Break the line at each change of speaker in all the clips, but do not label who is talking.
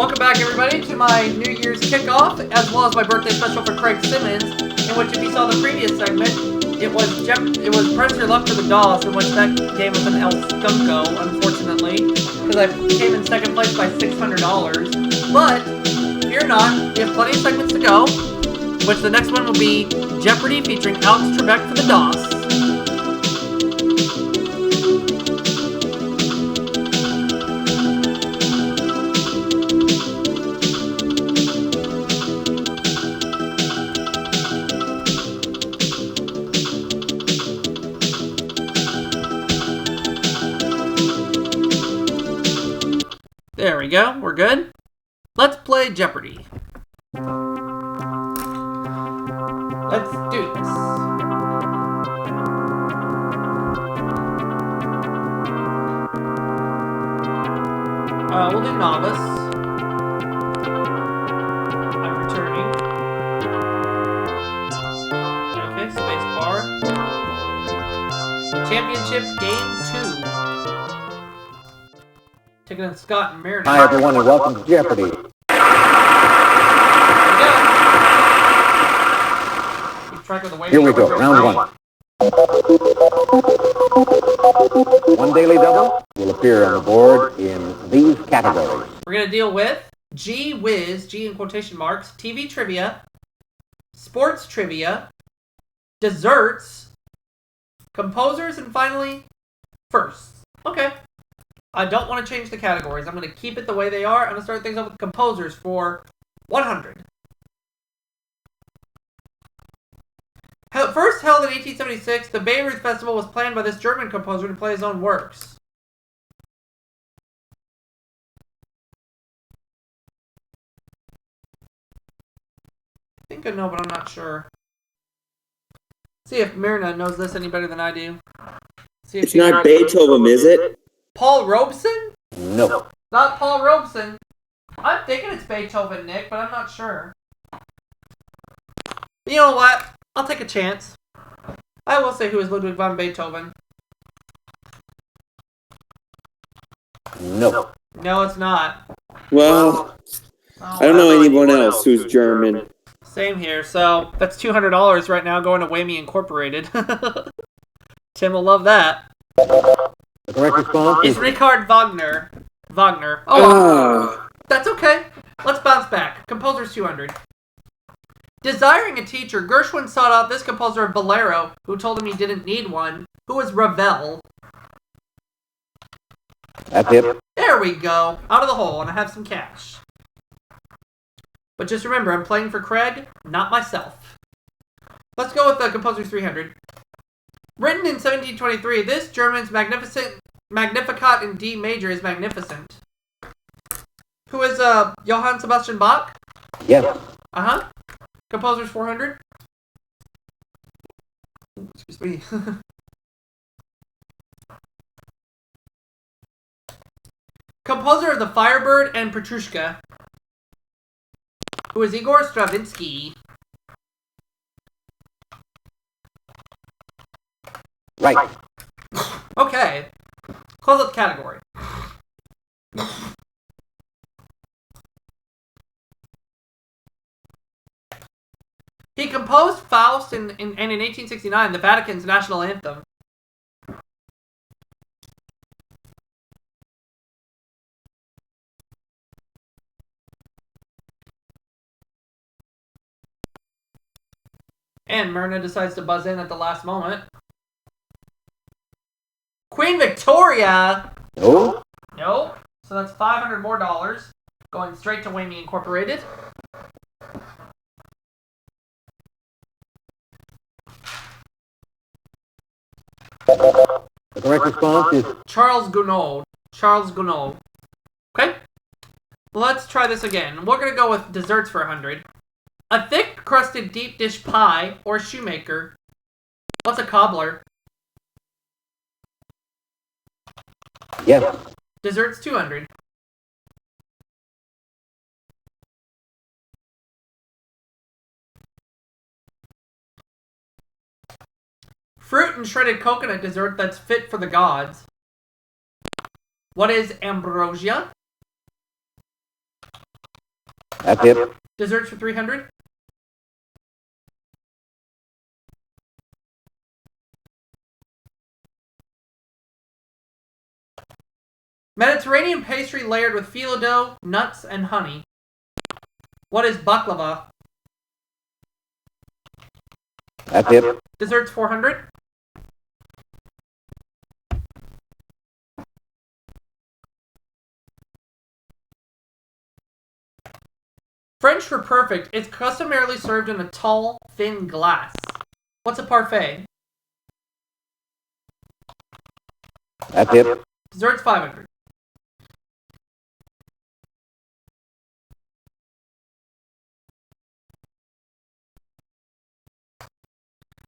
Welcome back, everybody, to my New Year's Kickoff, as well as my birthday special for Craig Simmons, in which, if you saw the previous segment, it was Press Your Luck for the DOS, in which that game was an El Skunko, unfortunately, because I came in second place by $600. But, fear not, we have plenty of segments to go, which the next one will be Jeopardy featuring Alex Trebek for the DOS. There we go, we're good. Let's play Jeopardy. Let's do this. We'll do novice. I'm returning. Okay, space bar. Championship game 2. Taking in Scott and Meredith.
Hi, everyone, and welcome to Jeopardy.
Keep track of the way.
Here we go, round 1. One daily double will appear on the board in these categories.
We're going to deal with G Whiz, G in quotation marks, TV trivia, sports trivia, desserts, composers, and finally, firsts. Okay. I don't want to change the categories. I'm going to keep it the way they are. I'm going to start things off with composers for 100. First held in 1876, the Bayreuth Festival was planned by this German composer to play his own works. I think I know, but I'm not sure. See if Myrna knows this any better than I do. See if
it's not Beethoven, is it?
Paul Robeson?
No.
Not Paul Robeson. I'm thinking it's Beethoven, Nick, but I'm not sure. You know what? I'll take a chance. I will say who is Ludwig van Beethoven.
No.
No, it's not.
Well, I don't know anyone else who's German.
Same here. So that's $200 right now going to Whammy Incorporated. Tim will love that.
The correct response
It's
is
Richard Wagner. Oh, that's okay. Let's bounce back. Composer's 200. Desiring a teacher, Gershwin sought out this composer of Bolero, who told him he didn't need one, who was Ravel.
That's it.
There we go. Out of the hole, and I have some cash. But just remember, I'm playing for Craig, not myself. Let's go with the composer's 300. Written in 1723, this German's Magnificat in D major is magnificent. Who is Johann Sebastian Bach?
Yes.
Uh-huh. Composer's 400. Excuse me. Composer of the Firebird and Petrushka. Who is Igor Stravinsky?
Right.
Okay. Close up the category. He composed Faust and in 1869, the Vatican's national anthem. And Myrna decides to buzz in at the last moment. Queen Victoria!
No.
Nope. So that's $500 more going straight to Whammy Incorporated.
The correct response is
Charles Gounod. Okay? Let's try this again. We're going to go with desserts for 100. A thick crusted deep dish pie or shoemaker. What's a cobbler?
yes.
Desserts 200. Fruit and shredded coconut dessert that's fit for the gods. What is ambrosia?
That's it.
Desserts for 300. Mediterranean pastry layered with phyllo dough, nuts, and honey. What is baklava?
That's it.
Desserts 400. French for perfect is customarily served in a tall, thin glass. What's a parfait?
That's it.
Desserts 500.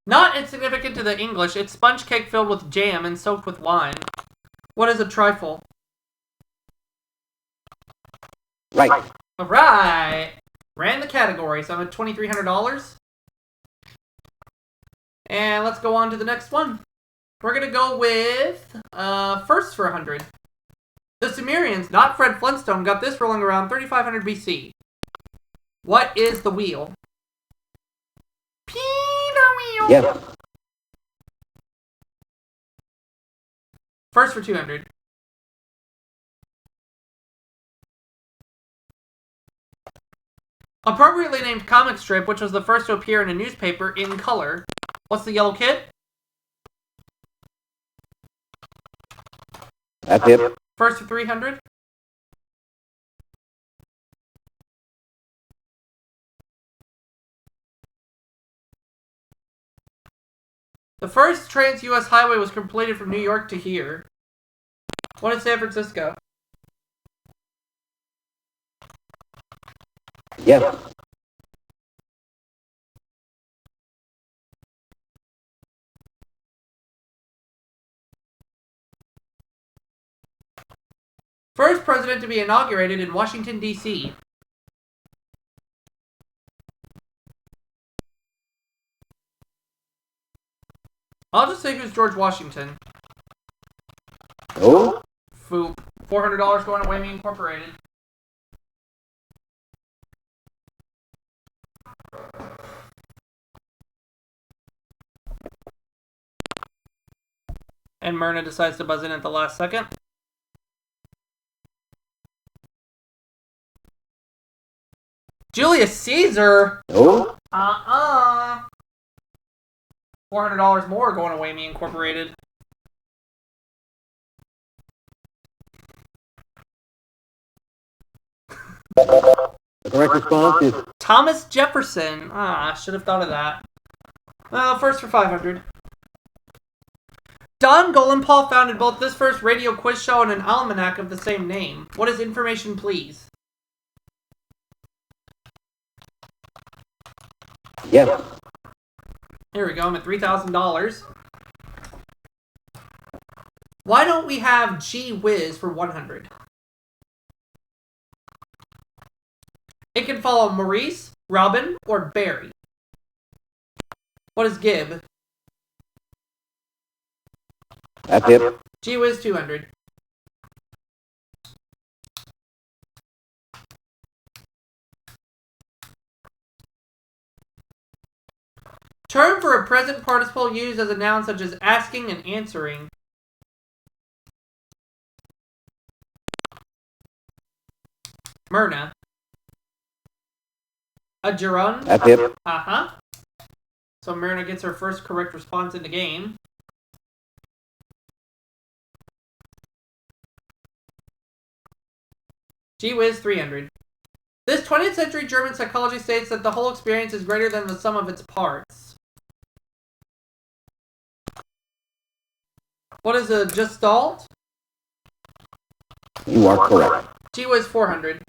Not insignificant to the English, it's sponge cake filled with jam and soaked with wine. What is a trifle?
Right.
Alright! Ran the category, so I'm at $2,300. And let's go on to the next one. We're going to go with first for 100. The Sumerians, not Fred Flintstone, got this rolling around 3500 BC. What is the wheel? Wheel.
Yes.
First for 200. Appropriately named comic strip, which was the first to appear in a newspaper in color. What's the Yellow Kid?
That's it.
First for 300. The first trans-US highway was completed from New York to here. What is San Francisco?
Yes.
First president to be inaugurated in Washington, D.C. I'll just say who's George Washington.
Oh?
Foop. $400 going to Wayme Incorporated. And Myrna decides to buzz in at the last second. Julius Caesar?
Oh?
$400 more going to Wayme Incorporated.
The correct response is
Thomas Jefferson. I should have thought of that. First for 500. Don Golenpaul founded both this first radio quiz show and an almanac of the same name. What is information, please?
yes.
Here we go. I'm at $3,000. Why don't we have Gee Whiz for 100? It can follow Maurice, Robin, or Barry. What is Gib?
That's it.
Gee Whiz 200. Term for a present participle used as a noun such as asking and answering. Myrna. A gerund.
That's it.
Uh-huh. So Myrna gets her first correct response in the game. Gee whiz 300. This 20th century German psychology states that the whole experience is greater than the sum of its parts. What is a gestalt?
You are correct.
Gee whiz 400.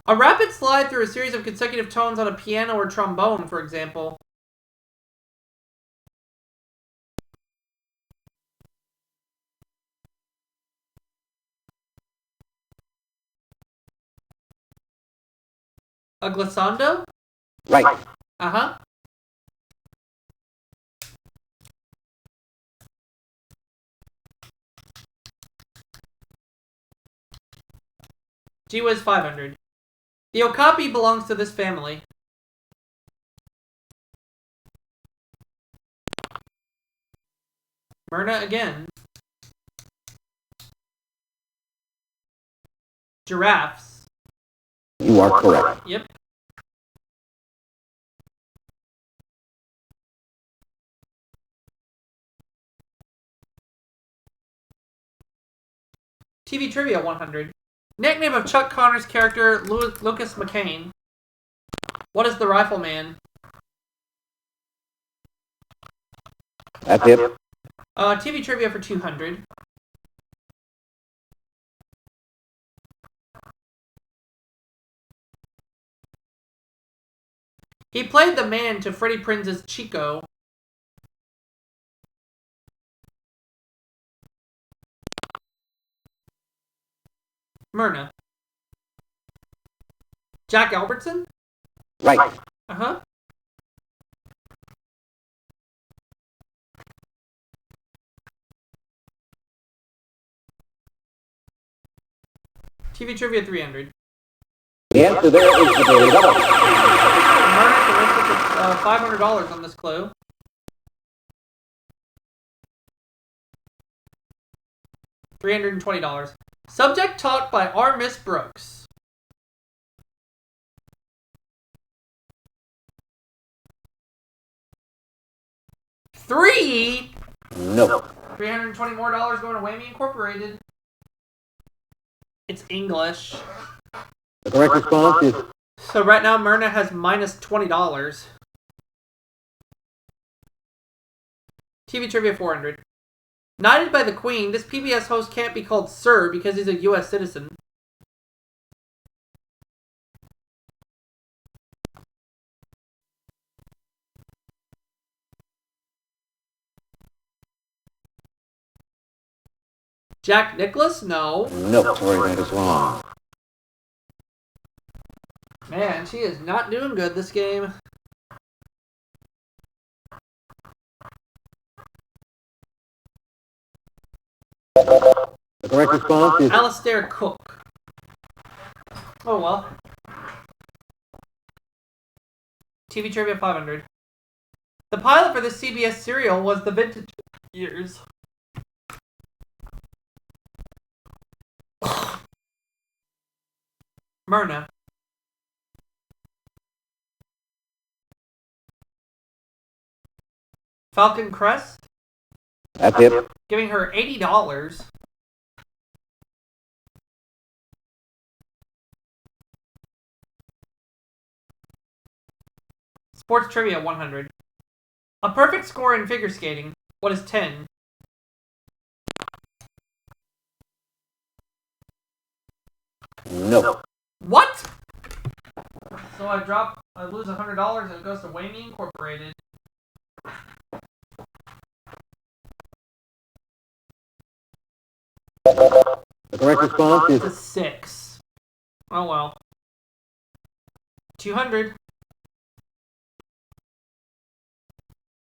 A rapid slide through a series of consecutive tones on a piano or trombone, for example. A glissando?
Right.
Uh-huh. G-Wiz 500. The Okapi belongs to this family. Myrna again. Giraffes.
You are correct.
Yep. TV Trivia 100. Nickname of Chuck Connor's character, Lucas McCain. What is the Rifleman?
That's it.
TV Trivia for 200. He played the man to Freddie Prinze's Chico. Myrna. Jack Albertson?
Right.
Uh-huh. TV Trivia 300.
The answer there is the Daily Double.
Myrna can list $500 on this clue. $320. Subject taught by R. Miss Brooks. Three?
No.
$320 more going to Whammy Incorporated. It's English.
The correct response is
So right now Myrna has minus $20. TV Trivia 400. Knighted by the Queen, this PBS host can't be called Sir because he's a U.S. citizen. Jack Nicklaus? No.
no. Sorry, that is wrong.
Man, she is not doing good this game.
The correct response is
Alistair Cook. Oh well. TV Trivia 500. The pilot for this CBS serial was The Vintage Years. Myrna. Falcon Crest.
that's it.
Giving her $80. Sports Trivia 100. A perfect score in figure skating. What is 10?
No.
What? So I lose $100 and it goes to Whammy Incorporated.
The correct response
It's a
is
6. Oh well. 200.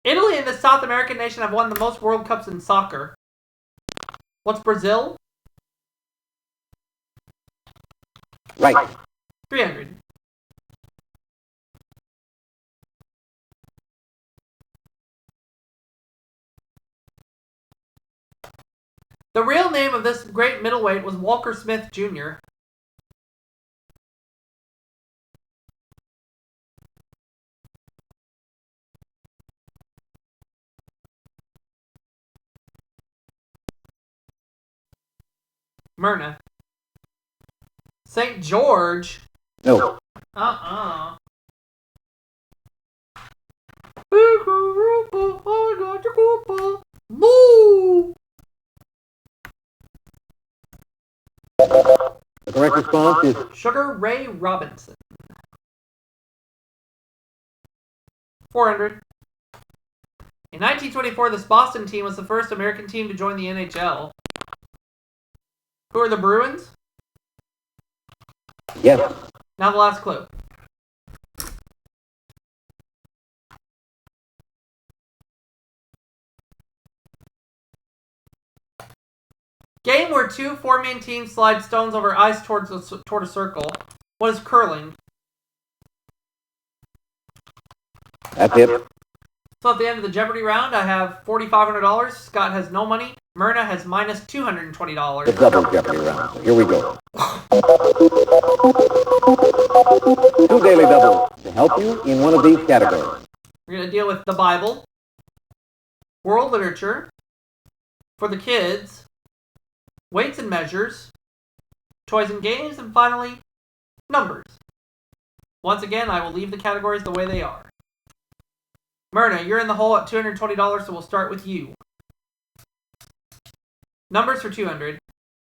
Italy and the South American nation have won the most World Cups in soccer. What's Brazil?
right.
300. The real name of this great middleweight was Walker Smith Jr. Myrna. St. George.
No.
Uh-uh. I got your Koopa. Moo!
The correct response is
Sugar Ray Robinson. 400. In 1924, this Boston team was the first American team to join the NHL. Who are the Bruins?
yes.
Now the last clue. Game where two four-man teams slide stones over ice toward a circle. What is curling?
That's it.
So at the end of the Jeopardy round, I have $4,500. Scott has no money. Myrna has minus $220.
The double Jeopardy round. Here we go. 2 daily doubles to help you in one of these categories.
We're going to deal with the Bible, world literature, for the kids, weights and measures, toys and games, and finally, numbers. Once again, I will leave the categories the way they are. Myrna, you're in the hole at $220, so we'll start with you. Numbers for 200.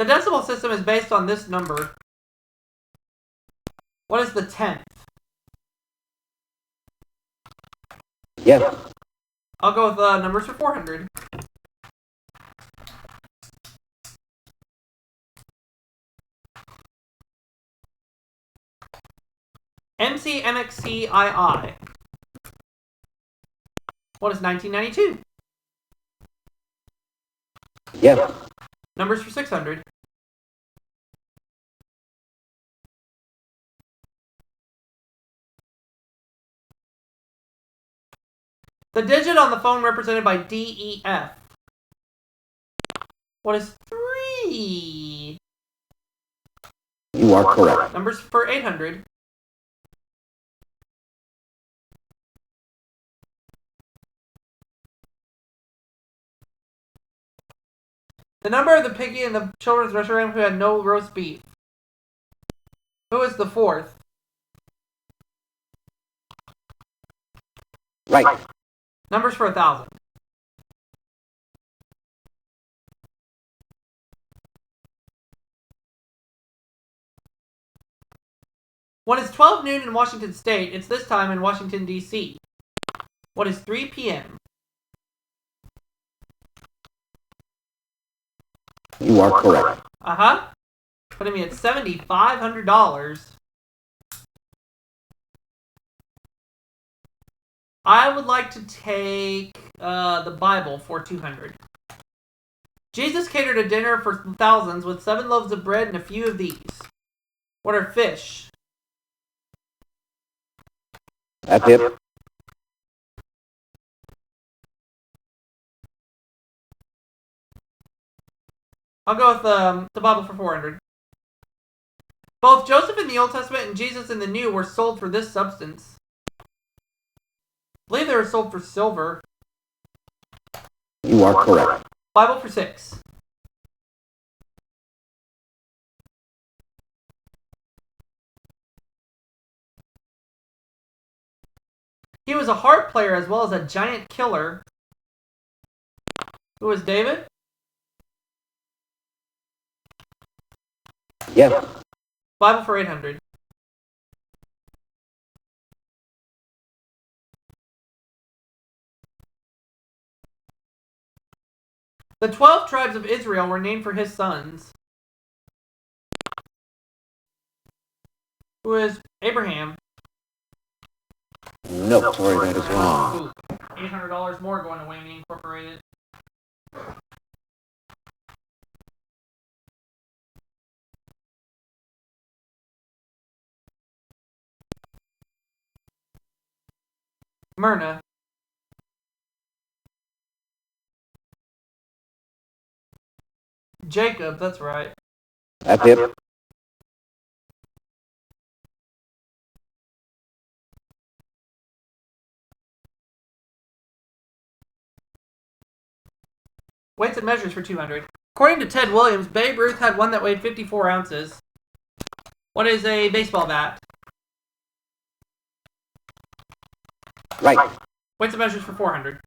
The decimal system is based on this number. What is the 10th?
Yes.
I'll go with numbers for 400. MCMXCII. What is 1992?
Yes.
Numbers for 600. The digit on the phone represented by DEF. What is 3?
You are correct.
Numbers for 800. The number of the piggy in the children's restaurant who had no roast beef. Who is the 4th?
Right.
Numbers for 1,000. When it's 12 noon in Washington State, it's this time in Washington, D.C. What is 3 p.m.?
You are correct.
Uh-huh. Putting me at $7,500. I would like to take the Bible for 200. Jesus catered a dinner for thousands with 7 loaves of bread and a few of these. What are fish?
That's it.
I'll go with the Bible for 400. Both Joseph in the Old Testament and Jesus in the New were sold for this substance. I believe they were sold for silver.
You are correct.
Bible for 6. He was a harp player as well as a giant killer. Who was David?
Yes.
Bible for 800. The 12 tribes of Israel were named for his sons. Who is Abraham?
No, sorry, that is wrong.
Ooh, $800 more going to Wayne Incorporated. Myrna. Jacob, that's right.
That's it.
Weights and measures for 200. According to Ted Williams, Babe Ruth had one that weighed 54 ounces. What is a baseball bat?
Right.
Weights and measures for 400.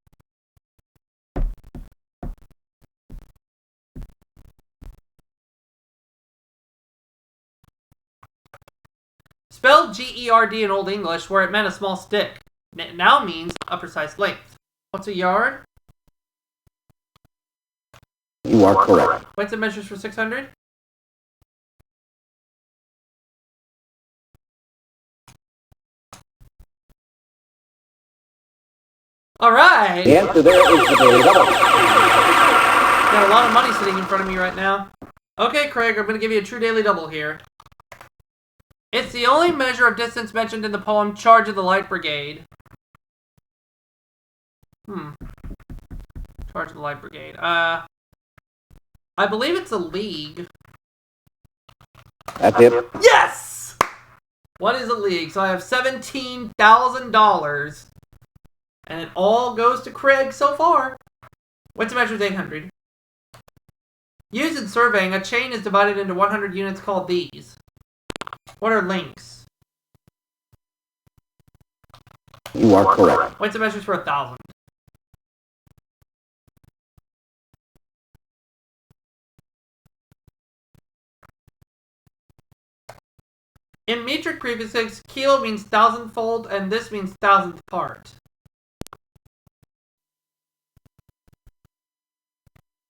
Spelled G-E-R-D in Old English, where it meant a small stick. It now means a precise length. What's a yard?
You are correct.
Weights and measures for 600. All right.
The answer there is the daily double.
Got a lot of money sitting in front of me right now. Okay, Craig, I'm going to give you a true daily double here. It's the only measure of distance mentioned in the poem Charge of the Light Brigade. Charge of the Light Brigade. I believe it's a league.
That's it.
Yes! What is a league? So I have $17,000. And it all goes to Craig so far. Weights and measures 800. Used in surveying, a chain is divided into 100 units called these. What are links?
You are correct.
Weights and measures for 1,000. In metric prefixes, kilo means thousandfold, and this means thousandth part.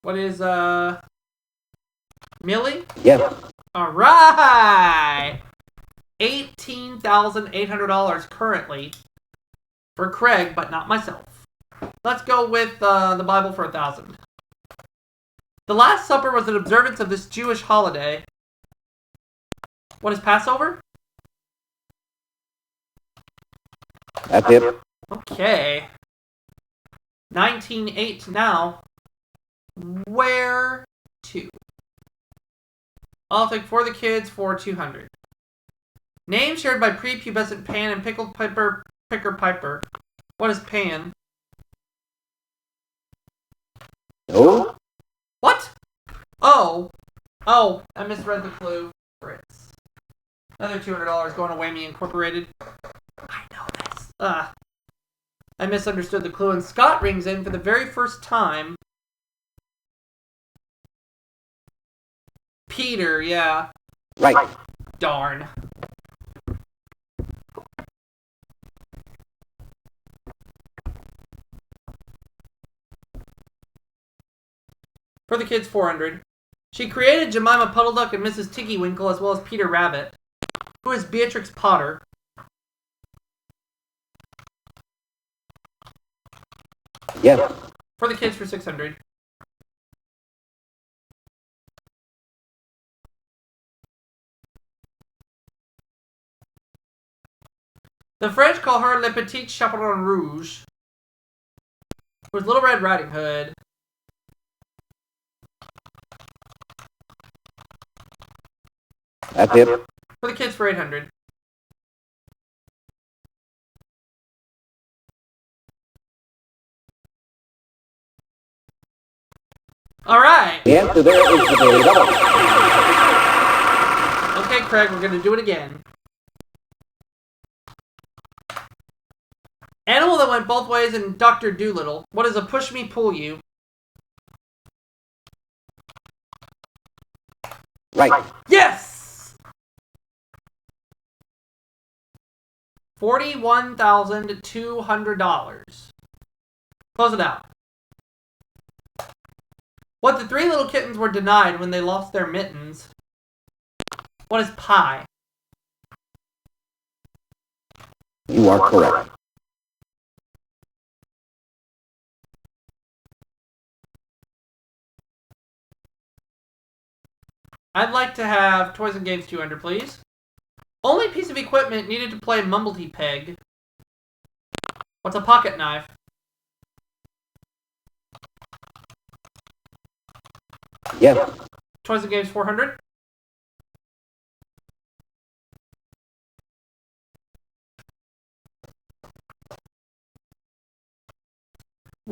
What is, milli?
Yes.
Alright! $18,800 currently for Craig, but not myself. Let's go with the Bible for 1,000. The Last Supper was an observance of this Jewish holiday. What is Passover?
That's it.
Okay. 19.8 now. Where to? I'll take for the kids for 200. Name shared by prepubescent Pan and pickled piper, picker piper. What is Pan?
No.
What? Oh. Oh, I misread the clue. Fritz. Another $200 going away me incorporated. I know this. I misunderstood the clue, and Scott rings in for the very first time. Peter, yeah.
Right.
Darn. For the kids, 400. She created Jemima Puddleduck and Mrs. Tiggywinkle as well as Peter Rabbit. Who is Beatrix Potter?
Yes.
For the kids for 600. The French call her Le Petit Chaperon Rouge. Who's Little Red Riding Hood.
That's it.
For the kids for 800. Alright!
The answer there is the daily double.
Okay, Craig, we're going to do it again. Animal that went both ways in Dr. Dolittle. What is a push me, pull you?
Right.
Yes! $41,200. Close it out. What the three little kittens were denied when they lost their mittens. What is pie?
You are correct.
I'd like to have Toys and Games 200, please. Only piece of equipment needed to play Mumblety Peg. What's a pocket knife?
Yes.
Toys and Games 400.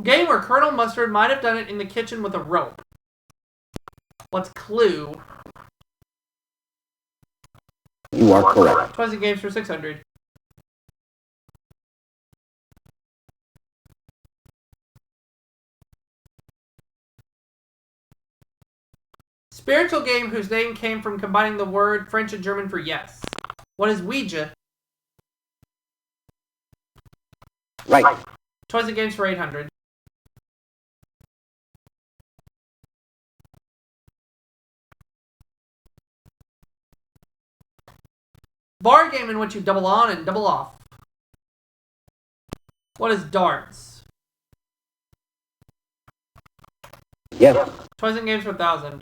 Game where Colonel Mustard might have done it in the kitchen with a rope. What's Clue?
You are correct.
Toys and Games for 600. Spiritual game whose name came from combining the word French and German for yes. What is Ouija?
Right.
Toys and Games for 800. Bar game in which you double on and double off. What is darts?
Yes.
Toys and games for 1,000.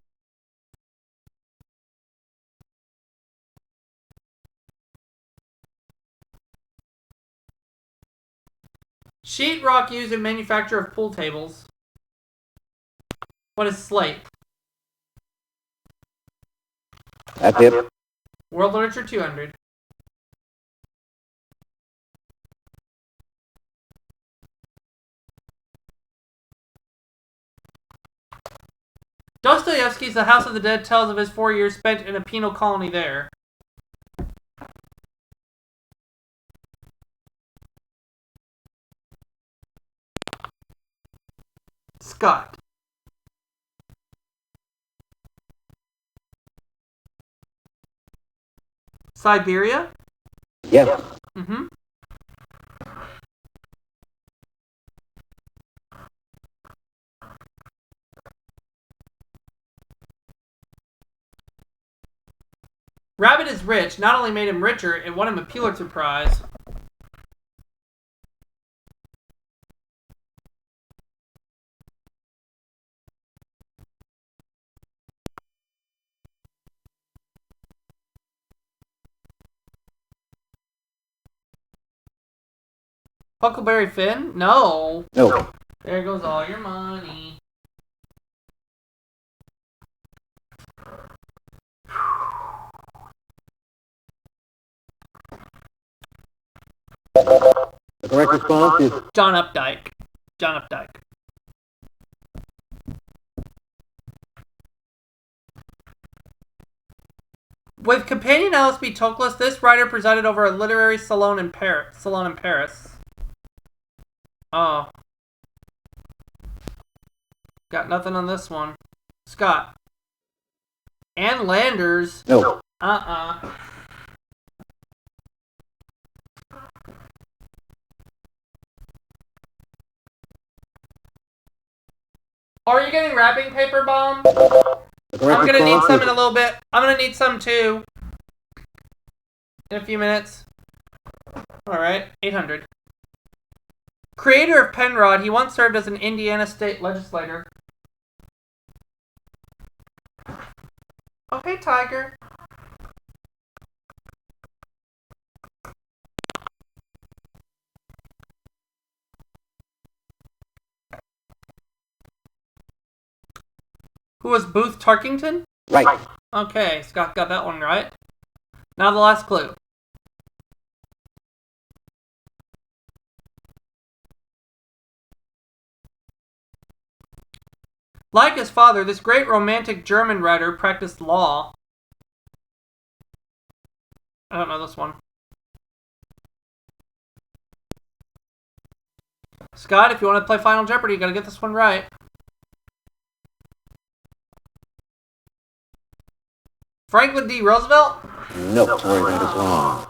Sheetrock used in manufacture of pool tables. What is slate?
That's it.
World literature 200. Dostoevsky's The House of the Dead tells of his 4 years spent in a penal colony there. Scott. Siberia?
Yes.
Mm-hmm. Rabbit is Rich not only made him richer, it won him a Pulitzer Prize. Huckleberry Finn? No.
No.
There goes all your money.
The correct response is
John Updike. John Updike. With companion Alice B. Toklas, this writer presided over a literary salon in Paris. Oh. Got nothing on this one. Scott. Ann Landers.
no.
Are you getting wrapping paper, Bomb?
The correct
I'm gonna need
response
some
is
in a little bit. I'm gonna need some too. In a few minutes. Alright, 800. Creator of Penrod, he once served as an Indiana state legislator. Okay, Tiger. Who was Booth Tarkington?
right.
Okay, Scott got that one right. Now the last clue. Like his father, this great romantic German writer practiced law. I don't know this one. Scott, if you want to play Final Jeopardy, you gotta get this one right. Franklin D. Roosevelt?
No, sorry, that is wrong.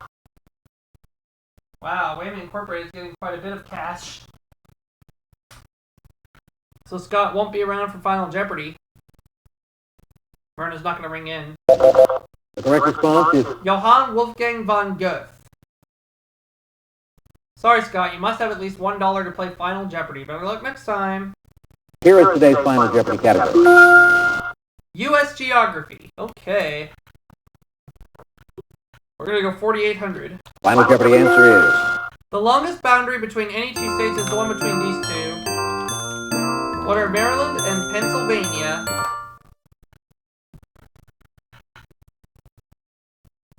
Wow, Wayman Incorporated is getting quite a bit of cash. So Scott won't be around for Final Jeopardy. Verna's not going to ring in.
The correct response is
Johann Wolfgang von Goethe. Sorry, Scott, you must have at least $1 to play Final Jeopardy. Better luck next time.
here is today's Final Jeopardy category.
U.S. Geography. Okay. We're going to go 4,800.
Final Jeopardy answer is
The longest boundary between any two states is the one between these two. What are Maryland and Pennsylvania?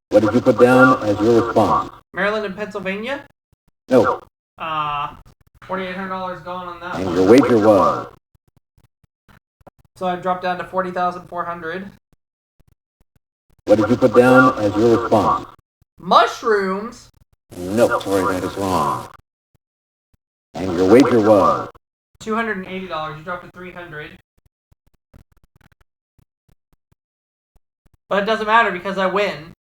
what did you put down as your response?
Maryland and Pennsylvania?
No,
$4,800 going on that
and
one.
your wager was
So I dropped down to 40,400.
what did you put down as your response?
Mushrooms?
No, sorry, that is wrong. And your wager was
$280. You dropped to 300. But it doesn't matter because I win.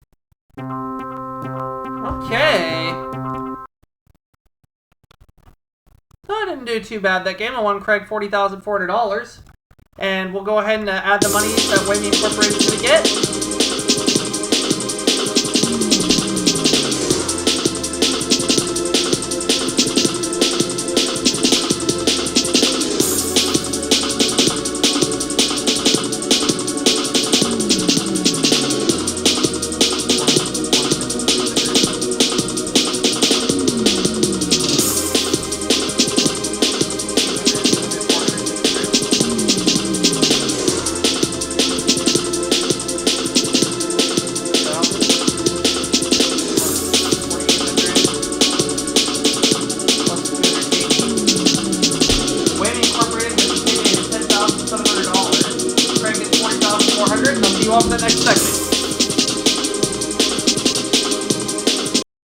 Okay. So I didn't do too bad that game. I won Craig $40,400. And we'll go ahead and add the money that Wayme Incorporated is going to get.